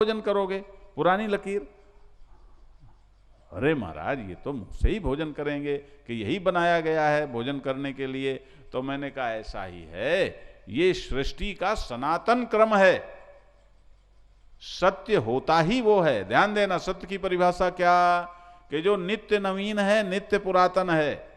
भोजन करोगे? पुरानी लकीर। अरे महाराज, ये तो मुझसे ही भोजन करेंगे कि यही बनाया गया है भोजन करने के लिए। तो मैंने कहा ऐसा ही है, ये सृष्टि का सनातन क्रम है। सत्य होता ही वो है। ध्यान देना, सत्य की परिभाषा क्या? कि जो नित्य नवीन है, नित्य पुरातन है,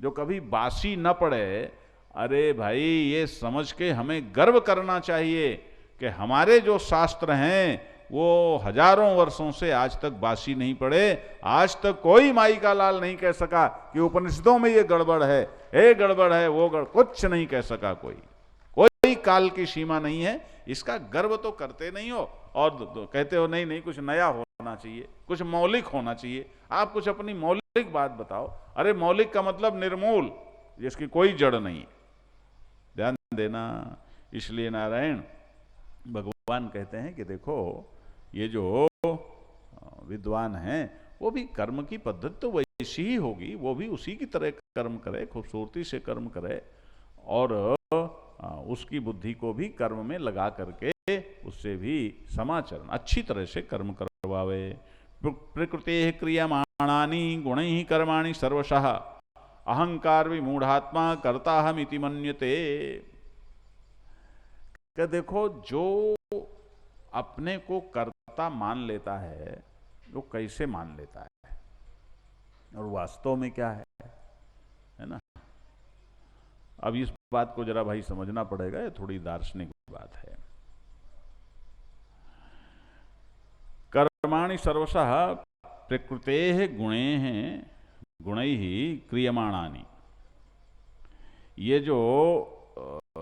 जो कभी बासी न पड़े। अरे भाई, ये समझ के हमें गर्व करना चाहिए कि हमारे जो शास्त्र हैं वो हजारों वर्षों से आज तक बासी नहीं पड़े। आज तक कोई माई का लाल नहीं कह सका कि उपनिषदों में ये गड़बड़ है, ये गड़बड़ है, वो गड़बड़, कुछ नहीं कह सका कोई। कोई काल की सीमा नहीं है। इसका गर्व तो करते नहीं हो और कहते हो नहीं नहीं, कुछ नया होना चाहिए, कुछ मौलिक होना चाहिए। आप कुछ अपनी मौलिक बात बताओ। अरे मौलिक का मतलब निर्मूल, जिसकी कोई जड़ नहीं। ध्यान देना। इसलिए नारायण भगवान कहते हैं कि देखो, ये जो विद्वान हैं वो भी कर्म की पद्धति तो वैसी ही होगी, वो भी उसी की तरह कर्म करे, खूबसूरती से कर्म करे और उसकी बुद्धि को भी कर्म में लगा करके उससे भी समाचरण अच्छी तरह से कर्म करवावे। प्रकृति क्रियमाणानि गुणैः कर्माणि सर्वशः अहंकार विमूढ़ात्मा कर्ता हम इति मन्यते। कि देखो, जो अपने को कर्ता मान लेता है वो कैसे मान लेता है और वास्तव में क्या है ना? अब इस बात को जरा भाई समझना पड़ेगा, ये थोड़ी दार्शनिक बात है। कर्माणि सर्वशः प्रकृतेः गुणैः क्रियमाणानि। ये जो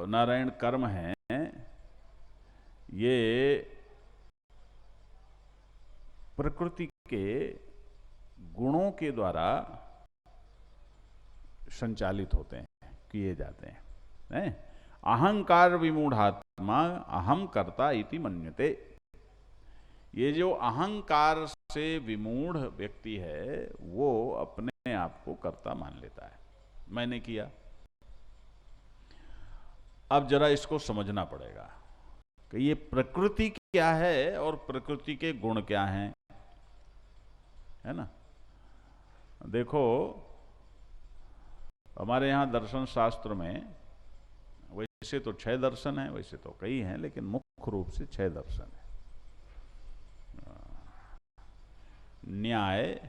नारायण कर्म है, ये प्रकृति के गुणों के द्वारा संचालित होते हैं, किए जाते हैं। अहंकार विमूढ़ात्मा अहम कर्ता इति मन्यते। ये जो अहंकार से विमूढ़ व्यक्ति है वो अपने आप को कर्ता मान लेता है, मैंने किया। अब जरा इसको समझना पड़ेगा कि ये प्रकृति क्या है और प्रकृति के गुण क्या हैं, है ना? देखो, हमारे यहाँ दर्शन शास्त्र में वैसे तो 6 दर्शन हैं, वैसे तो कई हैं, लेकिन मुख्य रूप से 6 दर्शन है। न्याय,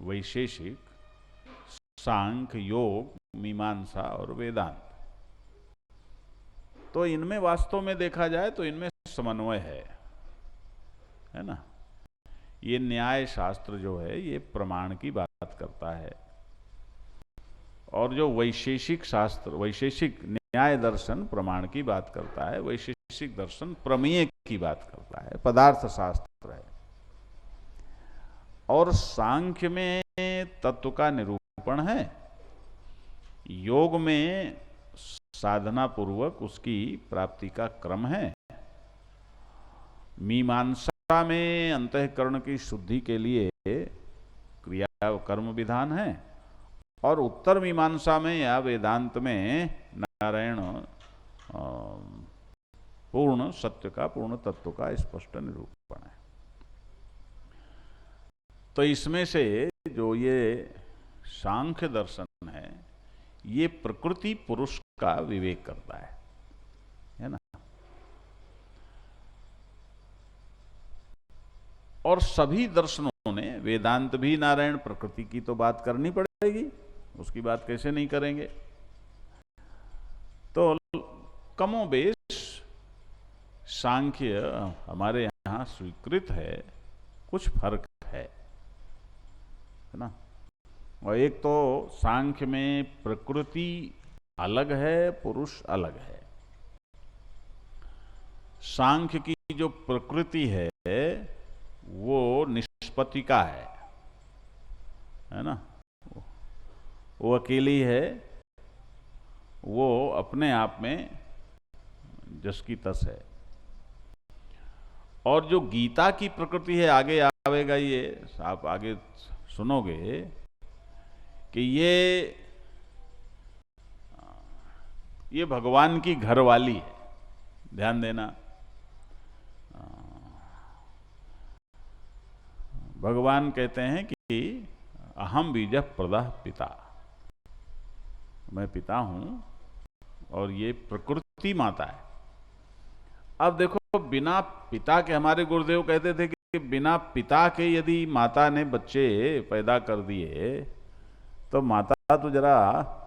वैशेषिक, सांख्य, योग, मीमांसा और वेदांत। तो इनमें वास्तव में देखा जाए तो इनमें समन्वय है ना? ये न्याय शास्त्र जो है ये प्रमाण की बात करता है और जो वैशेषिक शास्त्र, वैशेषिक न्याय दर्शन प्रमाण की बात करता है, वैशेषिक दर्शन प्रमेय की बात करता है, पदार्थ शास्त्र है। और सांख्य में तत्व का निरूपण है, योग में साधना पूर्वक उसकी प्राप्ति का क्रम है, मीमांसा में अंतःकरण की शुद्धि के लिए क्रिया कर्म विधान है और उत्तर मीमांसा में या वेदांत में नारायण पूर्ण सत्य का, पूर्ण तत्व का स्पष्ट निरूपण है। तो इसमें से जो ये सांख्य दर्शन है ये प्रकृति पुरुष का विवेक करता है ना? और सभी दर्शनों ने, वेदांत भी नारायण प्रकृति की तो बात करनी पड़ेगी, उसकी बात कैसे नहीं करेंगे? तो कमोबेश सांख्य हमारे यहाँ स्वीकृत है, कुछ फर्क है ना? और एक तो सांख्य में प्रकृति अलग है, पुरुष अलग है। सांख्य की जो प्रकृति है वो निष्पत्तिका है ना? वो अकेली है, वो अपने आप में जस की तस है। और जो गीता की प्रकृति है, आगे आवेगा, ये आप आगे सुनोगे कि ये भगवान की घरवाली है। ध्यान देना, भगवान कहते हैं कि अहम बीजः प्रदः पिता, मैं पिता हूं और ये प्रकृति माता है। अब देखो, बिना पिता के, हमारे गुरुदेव कहते थे कि बिना पिता के यदि माता ने बच्चे पैदा कर दिए तो माता तो जरा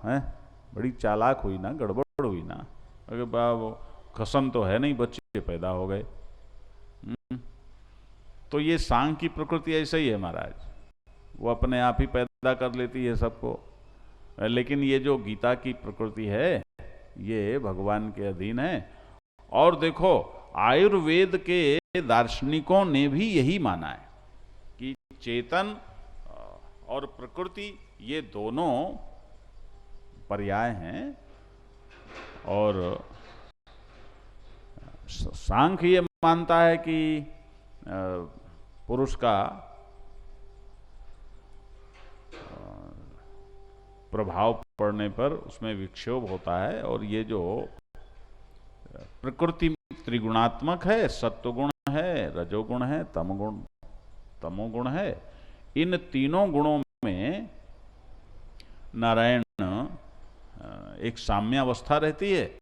है बड़ी चालाक हुई ना, गड़बड़ हुई ना। अगर वो खसम तो है नहीं, बच्चे पैदा हो गए। तो ये सांग की प्रकृति ऐसा ही है महाराज, वो अपने आप ही पैदा कर लेती है सबको। लेकिन ये जो गीता की प्रकृति है ये भगवान के अधीन है। और देखो, आयुर्वेद के दार्शनिकों ने भी यही माना है कि चेतन और प्रकृति ये दोनों पर्याय हैं। और सांख्य ये मानता है कि पुरुष का प्रभाव पड़ने पर उसमें विक्षोभ होता है, और ये जो प्रकृति त्रिगुणात्मक है, सत्वगुण है, रजोगुण है, तमोगुण है, इन तीनों गुणों में नारायण एक साम्यावस्था रहती है।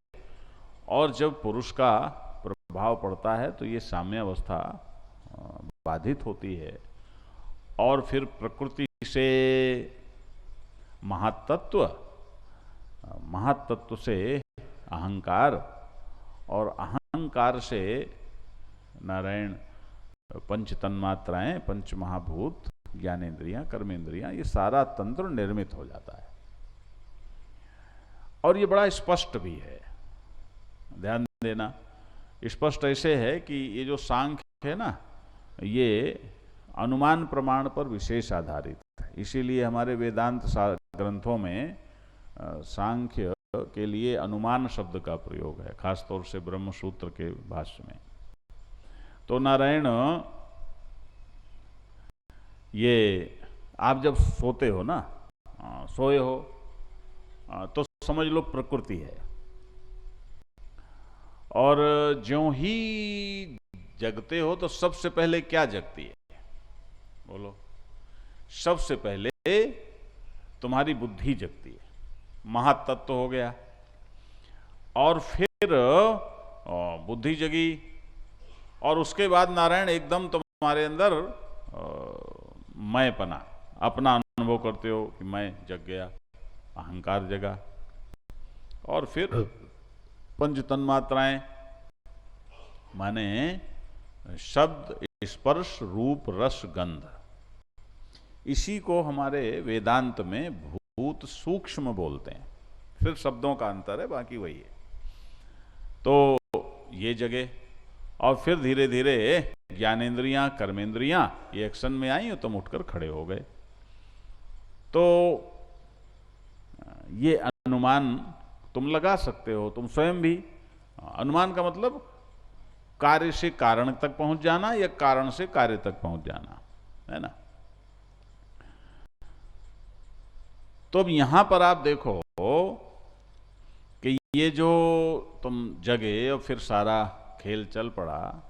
और जब पुरुष का प्रभाव पड़ता है तो ये साम्यावस्था बाधित होती है, और फिर प्रकृति से महातत्व से अहंकार, और अहंकार से नारायण पंच तन्मात्राएं, पंच महाभूत, ज्ञानेन्द्रियां, कर्मेंद्रियां, ये सारा तंत्र निर्मित हो जाता है। और ये बड़ा स्पष्ट भी है, ध्यान देना। स्पष्ट ऐसे है कि ये जो सांख्य है ना, ये अनुमान प्रमाण पर विशेष आधारित है। इसीलिए हमारे वेदांत ग्रंथों में सांख्य के लिए अनुमान शब्द का प्रयोग है, खासतौर से ब्रह्म सूत्र के भाष्य में। तो नारायण, ये आप जब सोते हो ना, सोए हो, तो समझ लो प्रकृति है। और ज्यों ही जगते हो तो सबसे पहले क्या जगती है? बोलो। सबसे पहले तुम्हारी बुद्धि जगती है, महातत्व हो गया। और फिर बुद्धि जगी, और उसके बाद नारायण एकदम तुम्हारे अंदर मैंपना, अपना अनुभव करते हो कि मैं जग गया, अहंकार जगा। और फिर पंच तन्मात्राएं, माने शब्द, स्पर्श, रूप, रस, गंध। इसी को हमारे वेदांत में भूत सूक्ष्म बोलते हैं। सिर्फ शब्दों का अंतर है, बाकी वही है। तो ये जगह, और फिर धीरे धीरे ज्ञानेन्द्रियां, कर्मेंद्रियां ये एक्शन में आई, तुम उठकर खड़े हो गए। तो ये अनुमान तुम लगा सकते हो, तुम स्वयं भी। अनुमान का मतलब कार्य से कारण तक पहुंच जाना, या कारण से कार्य तक पहुंच जाना, है ना। तो अब यहां पर आप देखो कि ये जो तुम जगे और फिर सारा खेल चल पड़ा,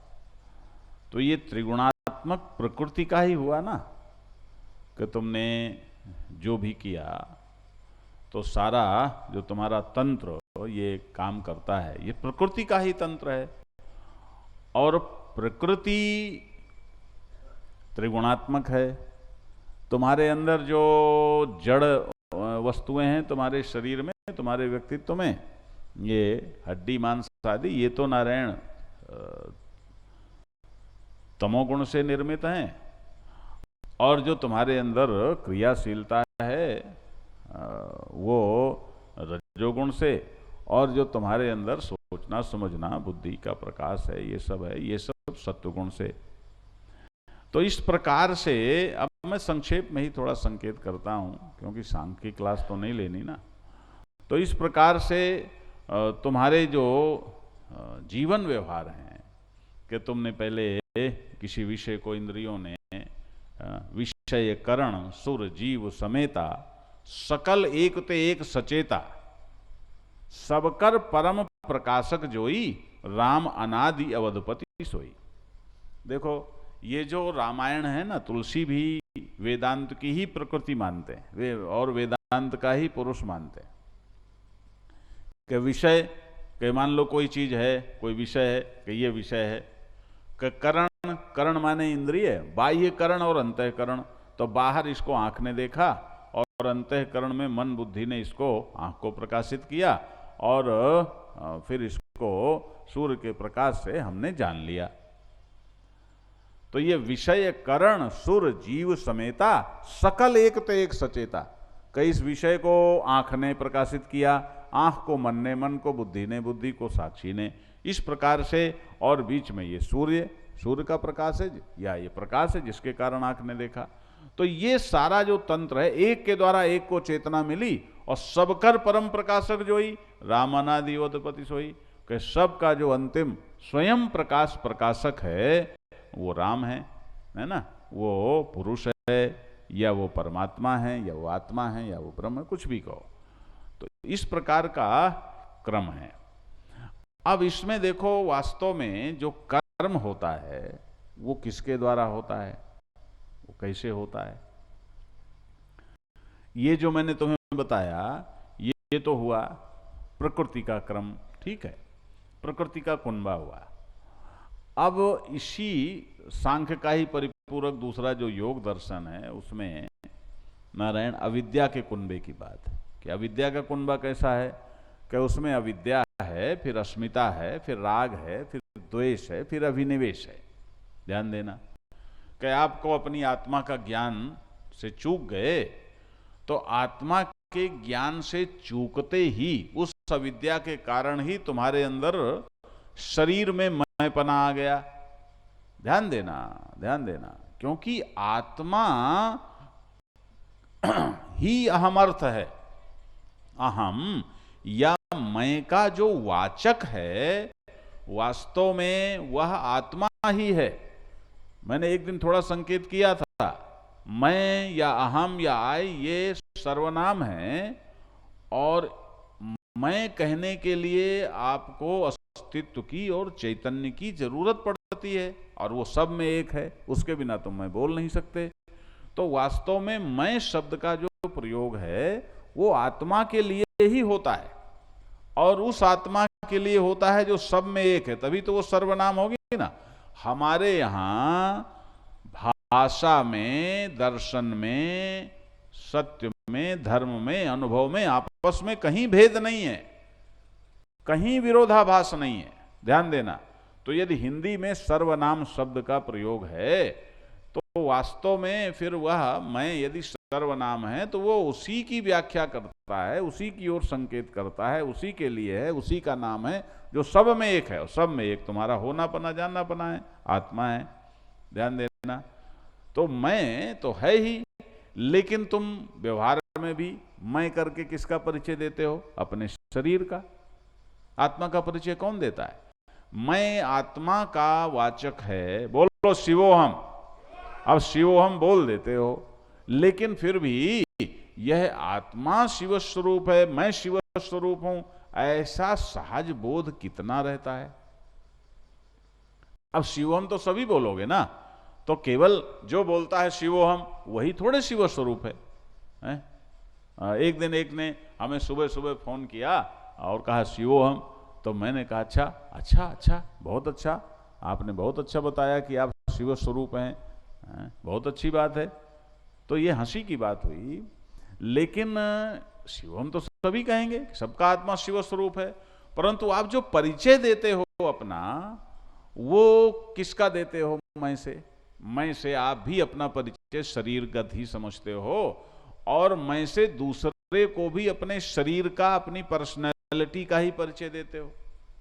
तो ये त्रिगुणात्मक प्रकृति का ही हुआ ना, कि तुमने जो भी किया तो सारा जो तुम्हारा तंत्र ये काम करता है, ये प्रकृति का ही तंत्र है। और प्रकृति त्रिगुणात्मक है। तुम्हारे अंदर जो जड़ वस्तुएं हैं तुम्हारे शरीर में, तुम्हारे व्यक्तित्व में, ये हड्डी मांस आदि, ये तो नारायण तमोगुण से निर्मित हैं। और जो तुम्हारे अंदर क्रियाशीलता है वो रजोगुण से, और जो तुम्हारे अंदर सोचना समझना, बुद्धि का प्रकाश है, ये सब है, ये सब सत्वगुण से। तो इस प्रकार से, अब मैं संक्षेप में ही थोड़ा संकेत करता हूं, क्योंकि सांख्य की क्लास तो नहीं लेनी ना। तो इस प्रकार से तुम्हारे जो जीवन व्यवहार हैं, कि तुमने पहले किसी विषय को इंद्रियों ने विषय करण सुर जीव समेता, सकल एक ते एक सचेता, सबकर परम प्रकाशक जोई, राम अनादि अवधपति सोई। देखो, ये जो रामायण है ना, तुलसी भी वेदांत की ही प्रकृति मानते हैं वे, और वेदांत का ही पुरुष मानते हैं कि विषय कि मान लो कोई चीज है, कोई विषय है कि ये विषय है, कि करण, करण माने इंद्रिय, बाह्य करण और अंतःकरण। तो बाहर इसको आंख ने देखा और अंतःकरण में मन बुद्धि ने इसको आंख को प्रकाशित किया और फिर इसको सूर्य के प्रकाश से हमने जान लिया। तो ये विषय करण सुर जीव समेता सकल एक ते एक सचेता। कई इस विषय को आंख ने प्रकाशित किया, आंख को मन ने, मन को बुद्धि ने, बुद्धि को साक्षी ने, इस प्रकार से। और बीच में ये सूर्य, सूर्य का प्रकाश है या ये प्रकाश है जिसके कारण आंख ने देखा। तो ये सारा जो तंत्र है, एक के द्वारा एक को चेतना मिली और सबकर परम प्रकाशक जोई रामानादि ओतपति सोई, कि सबका जो अंतिम स्वयं प्रकाश प्रकाशक है वो राम है ना, वो पुरुष है या वो परमात्मा है या वो आत्मा है या वो ब्रह्म है, कुछ भी कहो। तो इस प्रकार का क्रम है। अब इसमें देखो वास्तव में जो कर्म होता है वो किसके द्वारा होता है, वो कैसे होता है। ये जो मैंने तुम्हें बताया ये तो हुआ प्रकृति का क्रम, ठीक है, प्रकृति का कुंभा हुआ। अब इसी सांख्य का ही परिपूरक दूसरा जो योग दर्शन है उसमें नारायण अविद्या के कुंभे की बात है कि अविद्या का कुंभा कैसा है कि उसमें अविद्या है, फिर अस्मिता है, फिर राग है, फिर द्वेष है, फिर अभिनिवेश है। ध्यान देना कि आपको अपनी आत्मा का ज्ञान से चूक गए तो आत्मा के ज्ञान से चूकते ही उस अविद्या के कारण ही तुम्हारे अंदर शरीर में मैंपना आ गया। ध्यान देना, ध्यान देना, क्योंकि आत्मा ही अहमर्थ है। अहम या मैं का जो वाचक है वास्तव में वह आत्मा ही है। मैंने एक दिन थोड़ा संकेत किया था, मैं या अहम या आई ये सर्वनाम है और मैं कहने के लिए आपको अस्तित्व की और चैतन्य की जरूरत पड़ती है और वो सब में एक है, उसके बिना तो मैं बोल नहीं सकते। तो वास्तव में मैं शब्द का जो प्रयोग है वो आत्मा के लिए ही होता है और उस आत्मा के लिए होता है जो सब में एक है, तभी तो वो सर्वनाम होगी ना। हमारे यहां भाषा में, दर्शन में, सत्य में, धर्म में, अनुभव में, आपस में कहीं भेद नहीं है, कहीं विरोधाभास नहीं है। ध्यान देना। तो यदि हिंदी में सर्वनाम शब्द का प्रयोग है तो वास्तव में फिर वह मैं यदि सर्वनाम है तो वो उसी की व्याख्या करता है, उसी की ओर संकेत करता है, उसी के लिए है, उसी का नाम है जो सब में एक है। और सब में एक तुम्हारा होना पना जानना पना है, आत्मा है। ध्यान देना। तो मैं तो है ही, लेकिन तुम व्यवहार में भी मैं करके किसका परिचय देते हो? अपने शरीर का। आत्मा का परिचय कौन देता है? मैं आत्मा का वाचक है। बोलो शिवोहम। अब शिवोहम बोल देते हो, लेकिन फिर भी यह आत्मा शिव स्वरूप है, मैं शिव स्वरूप हूं, ऐसा सहज बोध कितना रहता है? अब शिवोहम तो सभी बोलोगे ना, तो केवल जो बोलता है शिवोहम वही थोड़े शिव स्वरूप है? एक दिन एक ने हमें सुबह सुबह फोन किया और कहा शिवोहम। तो मैंने कहा अच्छा अच्छा अच्छा, बहुत अच्छा, आपने बहुत अच्छा बताया कि आप शिव स्वरूप हैं, बहुत अच्छी बात है। तो ये हंसी की बात हुई, लेकिन शिवोहम तो सभी कहेंगे, सबका आत्मा शिव स्वरूप है, परंतु आप जो परिचय देते हो अपना, वो किसका देते हो? मैं से। मैं से आप भी अपना परिचय शरीरगत ही समझते हो और मैं से दूसरे को भी अपने शरीर का, अपनी पर्सनैलिटी का ही परिचय देते हो।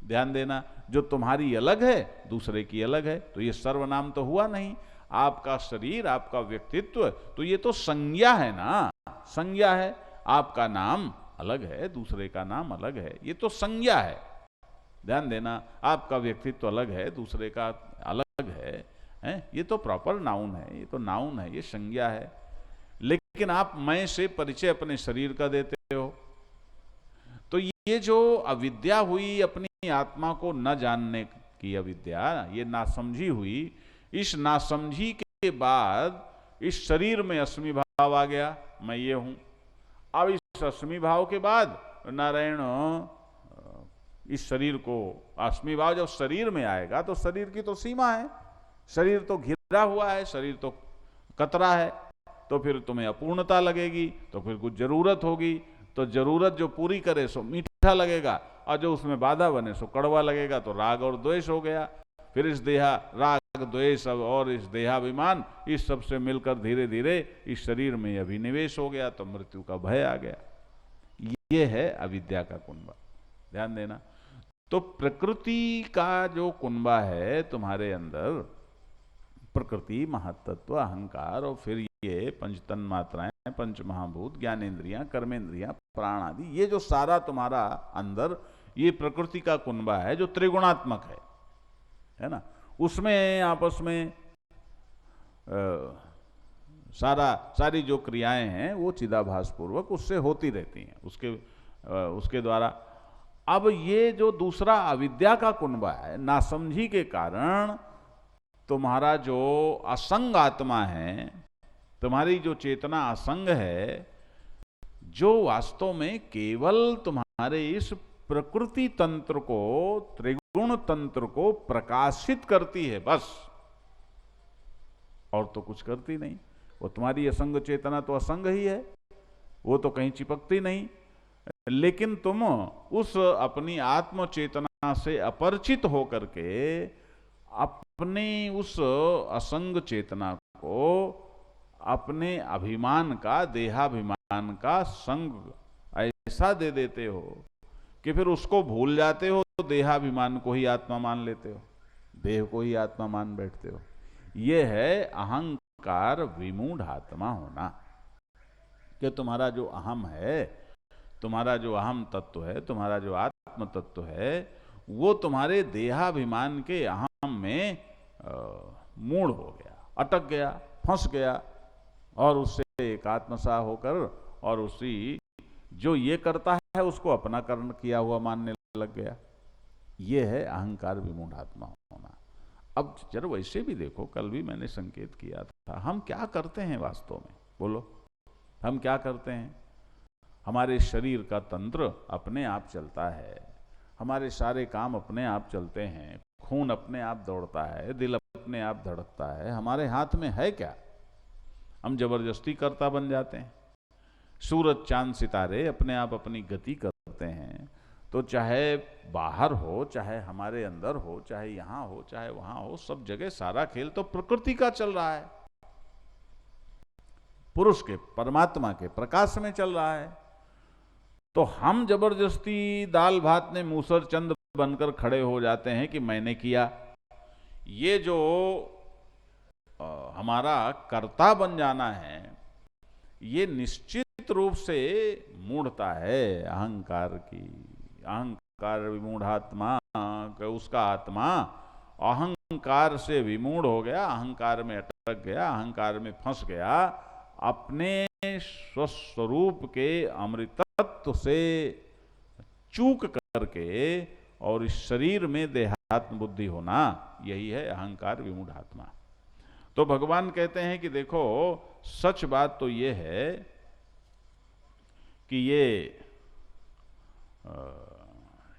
ध्यान देना, जो तुम्हारी अलग है दूसरे की अलग है, तो ये सर्वनाम तो हुआ नहीं। आपका शरीर, आपका व्यक्तित्व, तो ये तो संज्ञा है ना, संज्ञा है। आपका नाम अलग है, दूसरे का नाम अलग है, ये तो संज्ञा है। ध्यान देना, आपका व्यक्तित्व अलग है, दूसरे का अलग है, ये तो प्रॉपर नाउन है, ये तो नाउन है, ये संज्ञा है। लेकिन आप मैं से परिचय अपने शरीर का देते हो। तो ये जो अविद्या हुई, अपनी आत्मा को न जानने की अविद्या, ये नासमझी हुई, इस नासमझी के बाद इस शरीर में अस्मि भाव आ गया, मैं ये हूं। अब इस अस्मि भाव के बाद नारायण इस शरीर को, अस्मि भाव जब शरीर में आएगा तो शरीर की तो सीमा है, शरीर तो घिरा हुआ है, शरीर तो कतरा है, तो फिर तुम्हें अपूर्णता लगेगी, तो फिर कुछ जरूरत होगी, तो जरूरत जो पूरी करे सो मीठा लगेगा, और जो उसमें बाधा बने सो कड़वा लगेगा, तो राग और द्वेष हो गया। फिर इस राग द्वेष और इस देहाभिमान, इस सब से मिलकर धीरे धीरे इस शरीर में अभिनिवेश हो गया, तो मृत्यु का भय आ गया। ये है अविद्या का कुंभा, ध्यान देना। तो प्रकृति का जो कुंभा है तुम्हारे अंदर, प्रकृति, महत्त्व, अहंकार, और फिर ये पंचतन मात्राएं, पंच महाभूत, ज्ञानेन्द्रियां, कर्मेंद्रियां, प्राण आदि, ये जो सारा तुम्हारा अंदर ये प्रकृति का कुंभा है जो त्रिगुणात्मक है ना, उसमें आपस में सारी जो क्रियाएं हैं वो चिदाभास पूर्वक उससे होती रहती हैं, उसके द्वारा। अब ये जो दूसरा अविद्या का कुंभा है, नासमझी के कारण तुम्हारा जो असंग आत्मा है, तुम्हारी जो चेतना असंग है, जो वास्तव में केवल तुम्हारे इस प्रकृति तंत्र को, त्रिगुण तंत्र को प्रकाशित करती है बस, और तो कुछ करती नहीं। वो तुम्हारी असंग चेतना तो असंग ही है, वो तो कहीं चिपकती नहीं, लेकिन तुम उस अपनी आत्म चेतना से अपरिचित होकर के अपनी उस असंग चेतना को अपने अभिमान का, देहाभिमान का संग ऐसा दे देते हो कि फिर उसको भूल जाते हो, तो देहाभिमान को ही आत्मा मान लेते हो, देह को ही आत्मा मान बैठते हो। यह है अहंकार विमूढ़ आत्मा होना, कि तुम्हारा जो अहम है, तुम्हारा जो अहम तत्व है, तुम्हारा जो आत्म तत्व है, वो तुम्हारे देहाभिमान के अहम में मूढ़ हो गया, अटक गया, फंस गया, और उससे एकात्मसा होकर और उसी जो ये करता है उसको अपना कर्म किया हुआ मानने लग गया। ये है अहंकार विमूढ़ आत्मा होना। अब जरा वैसे भी देखो, कल भी मैंने संकेत किया था, हम क्या करते हैं वास्तव में, बोलो हम क्या करते हैं? हमारे शरीर का तंत्र अपने आप चलता है, हमारे सारे काम अपने आप चलते हैं, खून अपने आप दौड़ता है, दिल अपने आप धड़कता है, हमारे हाथ में है क्या? हम जबरदस्ती कर्ता बन जाते हैं। सूरज चांद सितारे अपने आप अपनी गति करते हैं, तो चाहे बाहर हो, चाहे हमारे अंदर हो, चाहे यहां हो, चाहे वहां हो, सब जगह सारा खेल तो प्रकृति का चल रहा है, पुरुष के, परमात्मा के प्रकाश में चल रहा है। तो हम जबरदस्ती दाल भात ने मूसर चंद बनकर खड़े हो जाते हैं कि मैंने किया। ये जो हमारा कर्ता बन जाना है, ये निश्चित रूप से मूढ़ता है अहंकार की। अहंकार विमूढ़ात्मा, उसका आत्मा अहंकार से विमूढ़ हो गया, अहंकार में अटक गया, अहंकार में फंस गया, अपने स्वस्वरूप के अमृतत्व से चूक करके, और इस शरीर में देहात्म बुद्धि होना, यही है अहंकार विमूढ़ आत्मा। तो भगवान कहते हैं कि देखो, सच बात तो ये है कि ये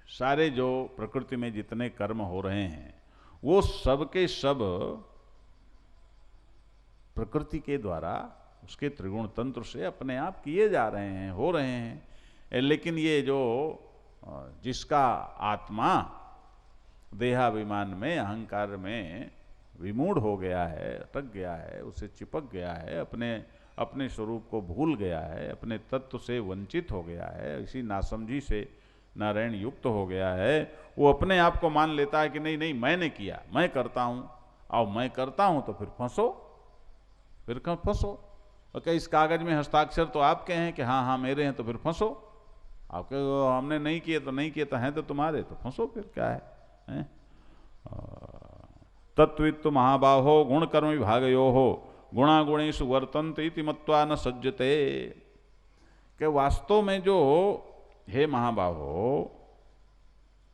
सारे जो प्रकृति में जितने कर्म हो रहे हैं, वो सब के सब प्रकृति के द्वारा, उसके त्रिगुण तंत्र से अपने आप किए जा रहे हैं, हो रहे हैं। लेकिन ये जो जिसका आत्मा देहाभिमान में, अहंकार में विमूढ़ हो गया है, अटक गया है, उसे चिपक गया है, अपने स्वरूप को भूल गया है, अपने तत्व से वंचित हो गया है, इसी नासमझी से नारायण युक्त हो गया है, वो अपने आप को मान लेता है कि नहीं नहीं मैंने किया, मैं करता हूं, और मैं करता हूं तो फिर फंसो, फिर फंसो। और क्या इस कागज में हस्ताक्षर तो आपके हैं कि हाँ हाँ मेरे हैं, तो फिर फंसो। आपके हमने नहीं किए तो नहीं किए, तो हैं तो तुम्हारे, तो फंसो, फिर क्या है? तत्वित्व महाबाहो गुण कर्म विभागयो हो गुणागुणेषु वर्तन्ते इति मत्वा न सज्जते। कि वास्तव में जो हे महाबाहो,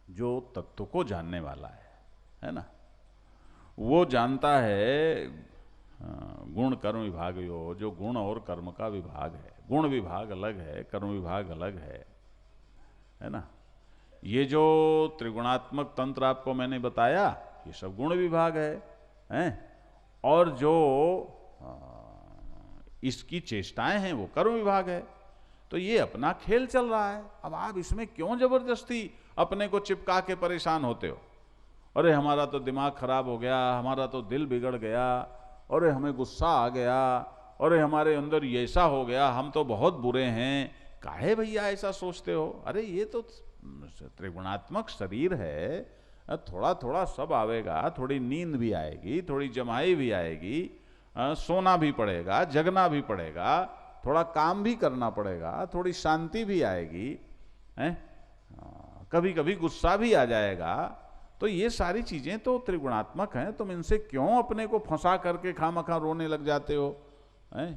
जो तत्व को जानने वाला है ना, वो जानता है गुण कर्म विभाग यो, जो गुण और कर्म का विभाग है। गुण विभाग अलग है, कर्म विभाग अलग है ना। ये जो त्रिगुणात्मक तंत्र आपको मैंने बताया, ये सब गुण विभाग है? और जो इसकी चेष्टाएं हैं वो कर्म विभाग है। तो ये अपना खेल चल रहा है। अब आप इसमें क्यों जबरदस्ती अपने को चिपका के परेशान होते हो? अरे हमारा तो दिमाग खराब हो गया, हमारा तो दिल बिगड़ गया, अरे हमें गुस्सा आ गया, अरे हमारे अंदर ये ऐसा हो गया, हम तो बहुत बुरे हैं। काहे भैया ऐसा सोचते हो? अरे ये तो त्रिगुणात्मक शरीर है, थोड़ा थोड़ा सब आवेगा, थोड़ी नींद भी आएगी, थोड़ी जमाई भी आएगी, सोना भी पड़ेगा, जगना भी पड़ेगा, थोड़ा काम भी करना पड़ेगा, थोड़ी शांति भी आएगी, कभी कभी गुस्सा भी आ जाएगा। तो ये सारी चीजें तो त्रिगुणात्मक हैं, तुम इनसे क्यों अपने को फंसा करके खामखा रोने लग जाते हो?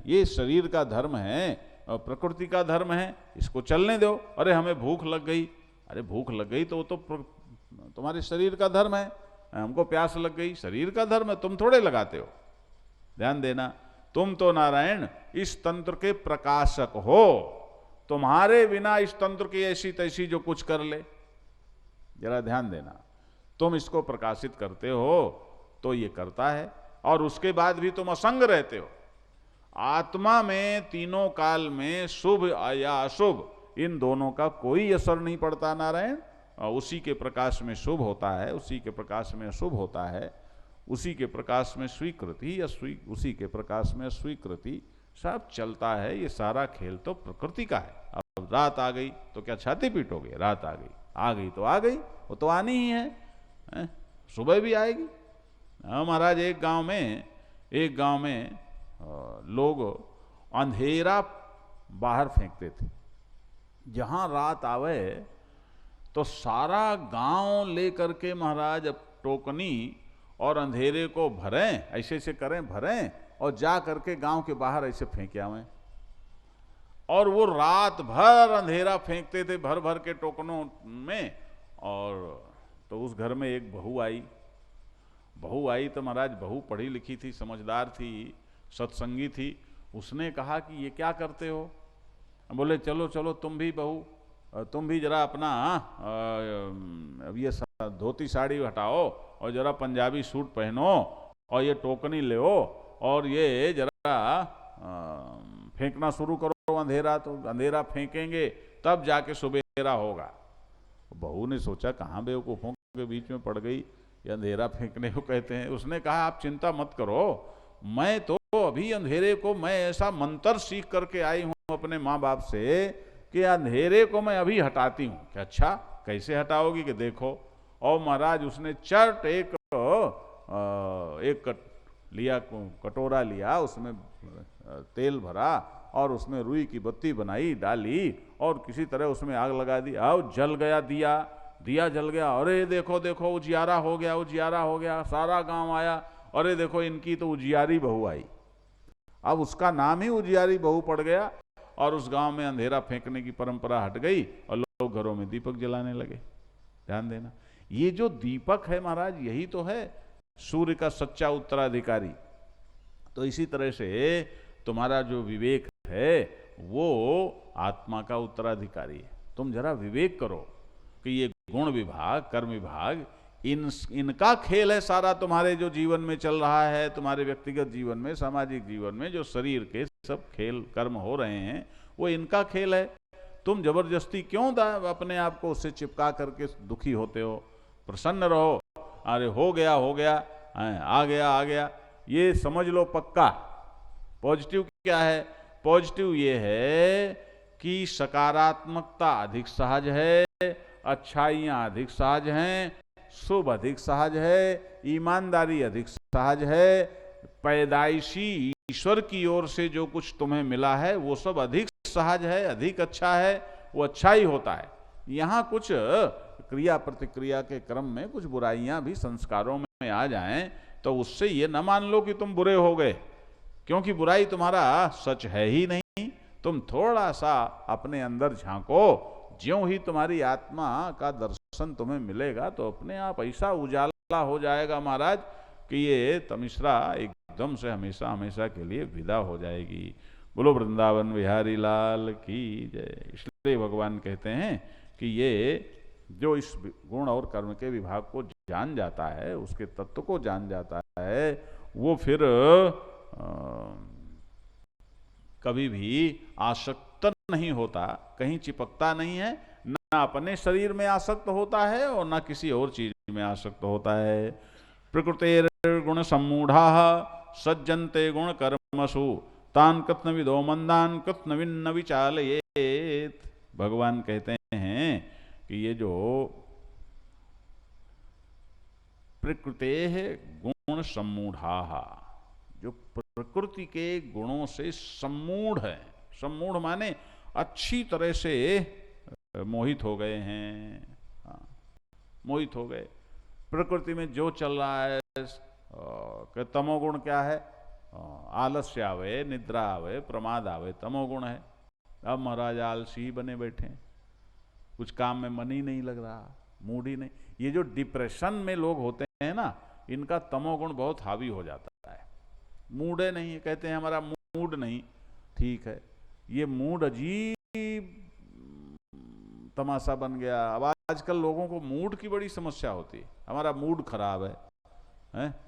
ये शरीर का धर्म है, प्रकृति का धर्म है, इसको चलने दो। अरे हमें भूख लग गई, अरे भूख लग गई तो वो तो तुम्हारे शरीर का धर्म है। हमको प्यास लग गई, शरीर का धर्म है, तुम थोड़े लगाते हो। ध्यान देना, तुम तो नारायण इस तंत्र के प्रकाशक हो, तुम्हारे बिना इस तंत्र की ऐसी तैसी जो कुछ कर ले। जरा ध्यान देना, तुम इसको प्रकाशित करते हो तो ये करता है, और उसके बाद भी तुम असंग रहते हो। आत्मा में तीनों काल में शुभ या अशुभ इन दोनों का कोई असर नहीं पड़ता नारायण। उसी के प्रकाश में शुभ होता है, उसी के प्रकाश में अशुभ होता है, उसी के प्रकाश में स्वीकृति या उसी के प्रकाश में स्वीकृति, सब चलता है। ये सारा खेल तो प्रकृति का है। अब रात आ गई तो क्या छाती पीटोगे? रात आ गई तो आ गई, वो तो आनी ही है, सुबह भी आएगी। महाराज एक गांव में लोग अंधेरा बाहर फेंकते थे। जहां रात आवे तो सारा गांव लेकर के महाराज अब टोकनी और अंधेरे को भरें, ऐसे से करें, भरें और जा करके गांव के बाहर ऐसे फेंके आवें। और वो रात भर अंधेरा फेंकते थे भर भर के टोकनों में। और तो उस घर में एक बहू आई तो महाराज बहू पढ़ी लिखी थी, समझदार थी, सत्संगी थी। उसने कहा कि ये क्या करते हो? बोले चलो चलो तुम भी बहू, तुम भी जरा अपना ये धोती साड़ी हटाओ और जरा पंजाबी सूट पहनो और ये टोकनी ले और ये जरा फेंकना शुरू करो अंधेरा। तो अंधेरा फेंकेंगे तब जाके सुबेरा होगा। बहू ने सोचा कहाँ बेवकूफ़ों के बीच में पड़ गई, ये अंधेरा फेंकने को कहते हैं। उसने कहा आप चिंता मत करो, मैं तो अभी अंधेरे को मैं ऐसा मंत्र सीख करके आई हूँ अपने माँ बाप से कि अंधेरे को मैं अभी हटाती हूँ। कि अच्छा कैसे हटाओगी? कि देखो। और महाराज उसने चट एक कटोरा लिया, उसमें तेल भरा और उसमें रुई की बत्ती बनाई, डाली और किसी तरह उसमें आग लगा दी। और जल गया दिया जल गया। अरे देखो देखो उजियारा हो गया, सारा गांव आया। अरे देखो इनकी तो उजियारी बहू आई। अब उसका नाम ही उजियारी बहू पड़ गया और उस गांव में अंधेरा फेंकने की परंपरा हट गई और लोग घरों में दीपक जलाने लगे। ध्यान देना, ये जो दीपक है महाराज यही तो है सूर्य का सच्चा उत्तराधिकारी। तो इसी तरह से तुम्हारा जो विवेक है वो आत्मा का उत्तराधिकारी है। तुम जरा विवेक करो कि ये गुण विभाग, कर्म विभाग, इनका खेल है सारा तुम्हारे जो जीवन में चल रहा है, तुम्हारे व्यक्तिगत जीवन में, सामाजिक जीवन में जो शरीर के सब खेल कर्म हो रहे हैं वो इनका खेल है। तुम जबरदस्ती क्यों अपने आप को उससे चिपका करके दुखी होते हो? प्रसन्न रहो। अरे हो गया आ गया, ये समझ लो पक्का। पॉजिटिव क्या है? पॉजिटिव ये है कि सकारात्मकता अधिक सहज है, अच्छाइयाँ अधिक सहज हैं, शुभ अधिक सहज है, ईमानदारी अधिक सहज है, पैदाइशी ईश्वर की ओर से जो कुछ तुम्हें मिला है वो सब अधिक सहज है, अधिक अच्छा है, वो अच्छा ही होता है। यहाँ कुछ क्रिया प्रतिक्रिया के क्रम में कुछ बुराइयां भी संस्कारों में आ जाएं तो उससे ये न मान लो कि तुम बुरे हो गए, क्योंकि बुराई तुम्हारा सच है ही नहीं। तुम थोड़ा सा अपने अंदर झांको, ज्यों ही तुम्हारी आत्मा का दर्शन तुम्हें मिलेगा तो अपने आप ऐसा उजाला हो जाएगा महाराज कि ये तमिश्रा एकदम से हमेशा हमेशा के लिए विदा हो जाएगी। बोलो वृंदावन बिहारी लाल की जय। इसलिए भगवान कहते हैं कि ये जो इस गुण और कर्म के विभाग को जान जाता है, उसके तत्व को जान जाता है, वो फिर कभी भी आसक्त नहीं होता, कहीं चिपकता नहीं है, ना अपने शरीर में आसक्त होता है और ना किसी और चीज में आसक्त होता है। प्रकृतेर गुण सम्मूढ़ा सज्जन्ते गुण कर्मसु तान कथन विदो मंदान कथन विन्न विचालयेत। भगवान कहते हैं कि ये जो प्रकृते गुण सम्मूढ़ा, जो प्रकृति के गुणों से सम्मूढ़ है, सम्मूढ़ माने अच्छी तरह से मोहित हो गए हैं, मोहित हो गए। प्रकृति में जो चल रहा है, तमोगुण क्या है? आलस्य आवे, निद्रा आवे, प्रमाद आवे, तमोगुण है। अब महाराज आलसी बने बैठे, कुछ काम में मन ही नहीं लग रहा, मूड ही नहीं। ये जो डिप्रेशन में लोग होते हैं ना, इनका तमोगुण बहुत हावी हो जाता है। मूड है नहीं, कहते हैं हमारा मूड नहीं। ठीक है, ये मूड अजीब तमाशा बन गया। अब आजकल लोगों को मूड की बड़ी समस्या होती है, हमारा मूड खराब है?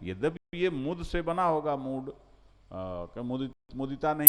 यद्यपि ये मुद से बना होगा मूड, मुदिता नहीं